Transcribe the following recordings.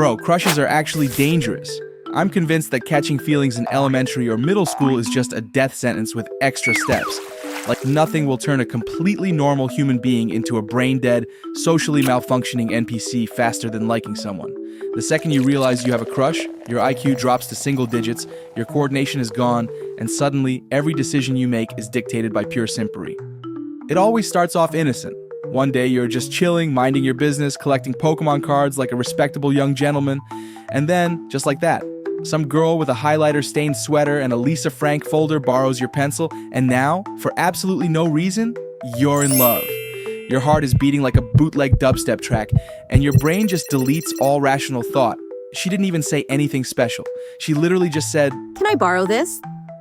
Bro, crushes are actually dangerous. I'm convinced that catching feelings in elementary or middle school is just a death sentence with extra steps. Like nothing will turn a completely normal human being into a brain-dead, socially malfunctioning NPC faster than liking someone. The second you realize you have a crush, your IQ drops to single digits, your coordination is gone, and suddenly every decision you make is dictated by pure simpery. It always starts off innocent. One day you're just chilling, minding your business, collecting Pokemon cards like a respectable young gentleman, and then, just like that, some girl with a highlighter-stained sweater and a Lisa Frank folder borrows your pencil, and now, for absolutely no reason, you're in love. Your heart is beating like a bootleg dubstep track, and your brain just deletes all rational thought. She didn't even say anything special. She literally just said, "Can I borrow this?"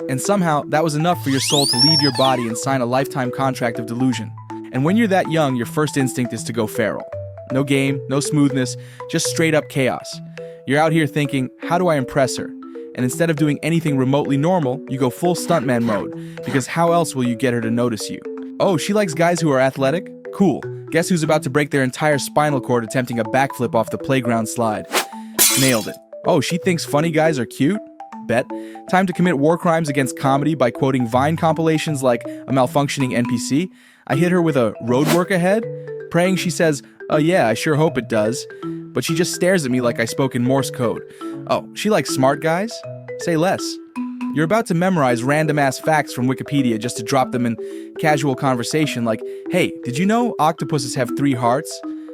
And somehow, that was enough for your soul to leave your body and sign a lifetime contract of delusion. And when you're that young, your first instinct is to go feral. No game, no smoothness, just straight up chaos. You're out here thinking, how do I impress her? And instead of doing anything remotely normal, you go full stuntman mode, because how else will you get her to notice you? Oh, she likes guys who are athletic? Cool. Guess who's about to break their entire spinal cord attempting a backflip off the playground slide? Nailed it. Oh, she thinks funny guys are cute? Bet. Time to commit war crimes against comedy by quoting Vine compilations like a malfunctioning NPC. I hit her with a roadwork ahead, praying she says, "Oh yeah, I sure hope it does." But she just stares at me like I spoke in Morse code. Oh, she likes smart guys? Say less. You're about to memorize random-ass facts from Wikipedia just to drop them in casual conversation like, "Hey, did you know octopuses have 3 hearts?"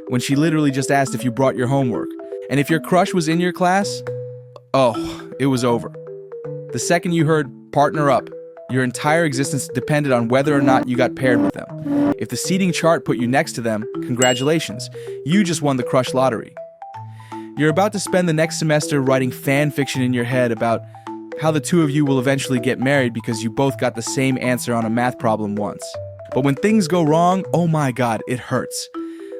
When she literally just asked if you brought your homework. And if your crush was in your class, oh, it was over. The second you heard "partner up," your entire existence depended on whether or not you got paired with them. If the seating chart put you next to them, congratulations, you just won the crush lottery. You're about to spend the next semester writing fan fiction in your head about how the two of you will eventually get married because you both got the same answer on a math problem once. But when things go wrong, oh my god, it hurts.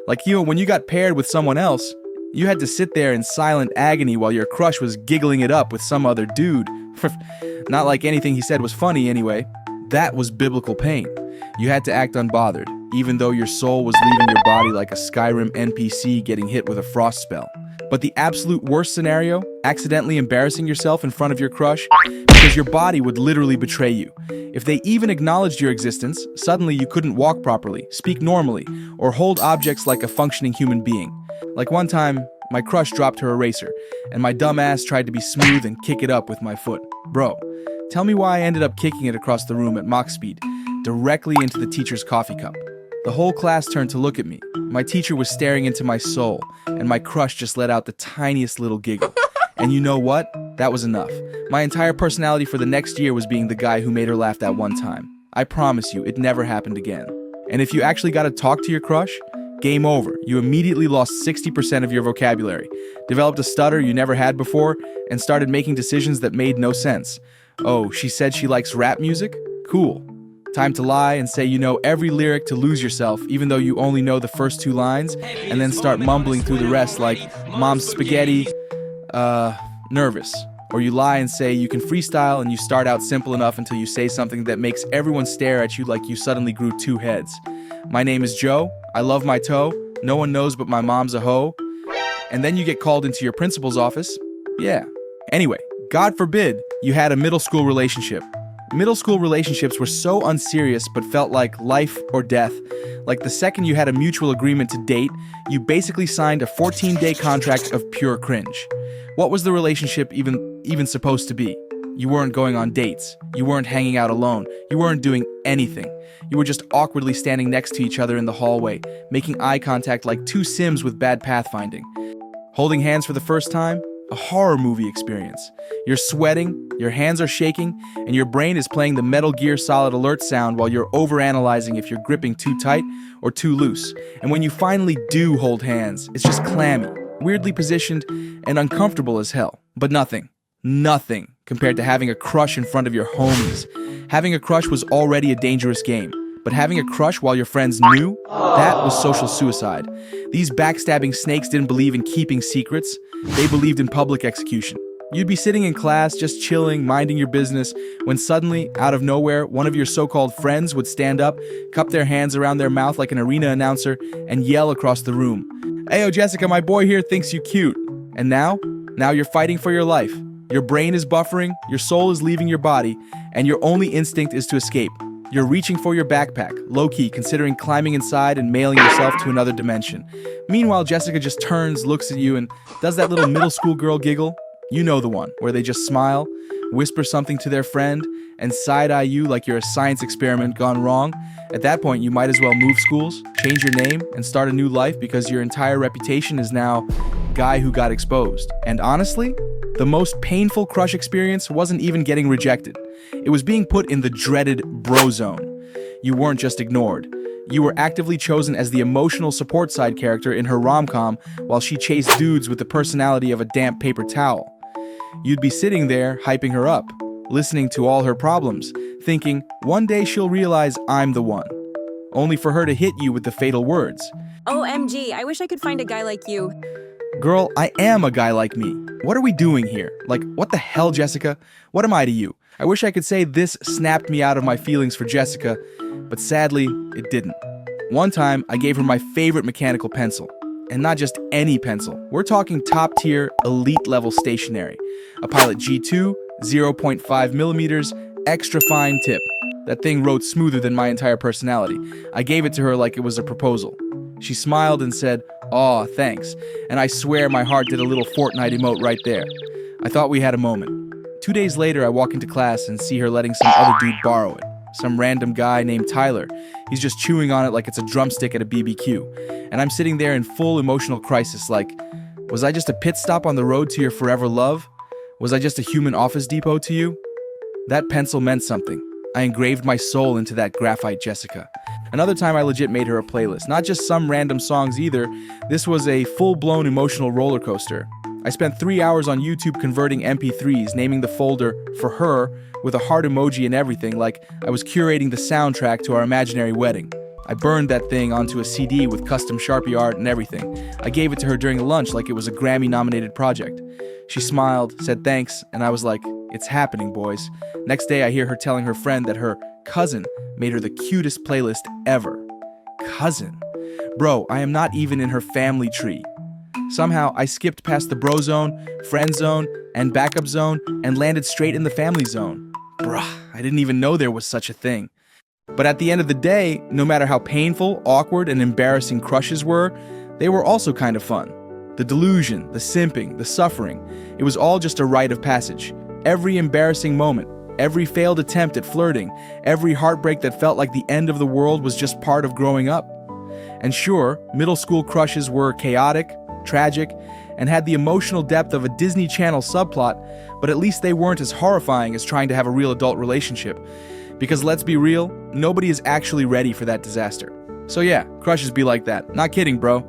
Like when you got paired with someone else, you had to sit there in silent agony while your crush was giggling it up with some other dude. Not like anything he said was funny anyway. That was biblical pain. You had to act unbothered, even though your soul was leaving your body like a Skyrim NPC getting hit with a frost spell. But the absolute worst scenario, accidentally embarrassing yourself in front of your crush, because your body would literally betray you. If they even acknowledged your existence, suddenly you couldn't walk properly, speak normally, or hold objects like a functioning human being. Like one time, my crush dropped her eraser, and my dumb ass tried to be smooth and kick it up with my foot. Bro, tell me why I ended up kicking it across the room at Mach speed, directly into the teacher's coffee cup. The whole class turned to look at me. My teacher was staring into my soul, and my crush just let out the tiniest little giggle. And you know what? That was enough. My entire personality for the next year was being the guy who made her laugh that one time. I promise you, it never happened again. And if you actually got to talk to your crush, game over. You immediately lost 60% of your vocabulary, developed a stutter you never had before, and started making decisions that made no sense. Oh, she said she likes rap music? Cool. Time to lie and say you know every lyric to lose yourself, even though you only know the first 2 lines, and then start mumbling through the rest like, "Mom's spaghetti, nervous." Or you lie and say you can freestyle and you start out simple enough until you say something that makes everyone stare at you like you suddenly grew 2 heads. "My name is Joe, I love my toe, no one knows but my mom's a hoe." And then you get called into your principal's office. Yeah. Anyway, God forbid you had a middle school relationship. Middle school relationships were so unserious but felt like life or death. Like the second you had a mutual agreement to date, you basically signed a 14-day contract of pure cringe. What was the relationship even supposed to be? You weren't going on dates. You weren't hanging out alone. You weren't doing anything. You were just awkwardly standing next to each other in the hallway, making eye contact like 2 Sims with bad pathfinding. Holding hands for the first time? A horror movie experience. You're sweating, your hands are shaking, and your brain is playing the Metal Gear Solid alert sound while you're overanalyzing if you're gripping too tight or too loose. And when you finally do hold hands, it's just clammy, weirdly positioned, and uncomfortable as hell. But nothing compared to having a crush in front of your homies. Having a crush was already a dangerous game, but having a crush while your friends knew, that was social suicide. These backstabbing snakes didn't believe in keeping secrets. They believed in public execution. You'd be sitting in class, just chilling, minding your business, when suddenly, out of nowhere, one of your so-called friends would stand up, cup their hands around their mouth like an arena announcer, and yell across the room, "Ayo, Jessica, my boy here thinks you cute." And now you're fighting for your life. Your brain is buffering, your soul is leaving your body, and your only instinct is to escape. You're reaching for your backpack, low-key, considering climbing inside and mailing yourself to another dimension. Meanwhile, Jessica just turns, looks at you, and does that little middle school girl giggle. You know the one, where they just smile, whisper something to their friend, and side-eye you like you're a science experiment gone wrong. At that point, you might as well move schools, change your name, and start a new life because your entire reputation is now guy who got exposed. And honestly, the most painful crush experience wasn't even getting rejected. It was being put in the dreaded bro zone. You weren't just ignored. You were actively chosen as the emotional support side character in her rom-com while she chased dudes with the personality of a damp paper towel. You'd be sitting there, hyping her up, listening to all her problems, thinking, one day she'll realize I'm the one. Only for her to hit you with the fatal words. OMG, I wish I could find a guy like you. Girl, I am a guy like me. What are we doing here? Like, what the hell, Jessica? What am I to you? I wish I could say this snapped me out of my feelings for Jessica, but sadly, it didn't. One time, I gave her my favorite mechanical pencil. And not just any pencil. We're talking top-tier, elite-level stationery. A Pilot G2, 0.5 millimeters, extra fine tip. That thing wrote smoother than my entire personality. I gave it to her like it was a proposal. She smiled and said, "Aw, thanks." And I swear my heart did a little Fortnite emote right there. I thought we had a moment. 2 days later, I walk into class and see her letting some other dude borrow it. Some random guy named Tyler. He's just chewing on it like it's a drumstick at a BBQ. And I'm sitting there in full emotional crisis like, was I just a pit stop on the road to your forever love? Was I just a human Office Depot to you? That pencil meant something. I engraved my soul into that graphite Jessica. Another time I legit made her a playlist. Not just some random songs either. This was a full-blown emotional roller coaster. I spent 3 hours on YouTube converting MP3s, naming the folder for her with a heart emoji and everything, like I was curating the soundtrack to our imaginary wedding. I burned that thing onto a CD with custom Sharpie art and everything. I gave it to her during lunch like it was a Grammy-nominated project. She smiled, said thanks, and I was like, it's happening, boys. Next day I hear her telling her friend that her cousin made her the cutest playlist ever. Cousin? Bro, I am not even in her family tree. Somehow, I skipped past the bro zone, friend zone, and backup zone, and landed straight in the family zone. Bruh, I didn't even know there was such a thing. But at the end of the day, no matter how painful, awkward, and embarrassing crushes were, they were also kind of fun. The delusion, the simping, the suffering, it was all just a rite of passage. Every embarrassing moment, every failed attempt at flirting, every heartbreak that felt like the end of the world was just part of growing up. And sure, middle school crushes were chaotic, tragic, and had the emotional depth of a Disney Channel subplot, but at least they weren't as horrifying as trying to have a real adult relationship. Because let's be real, nobody is actually ready for that disaster. So yeah, crushes be like that. Not kidding, bro.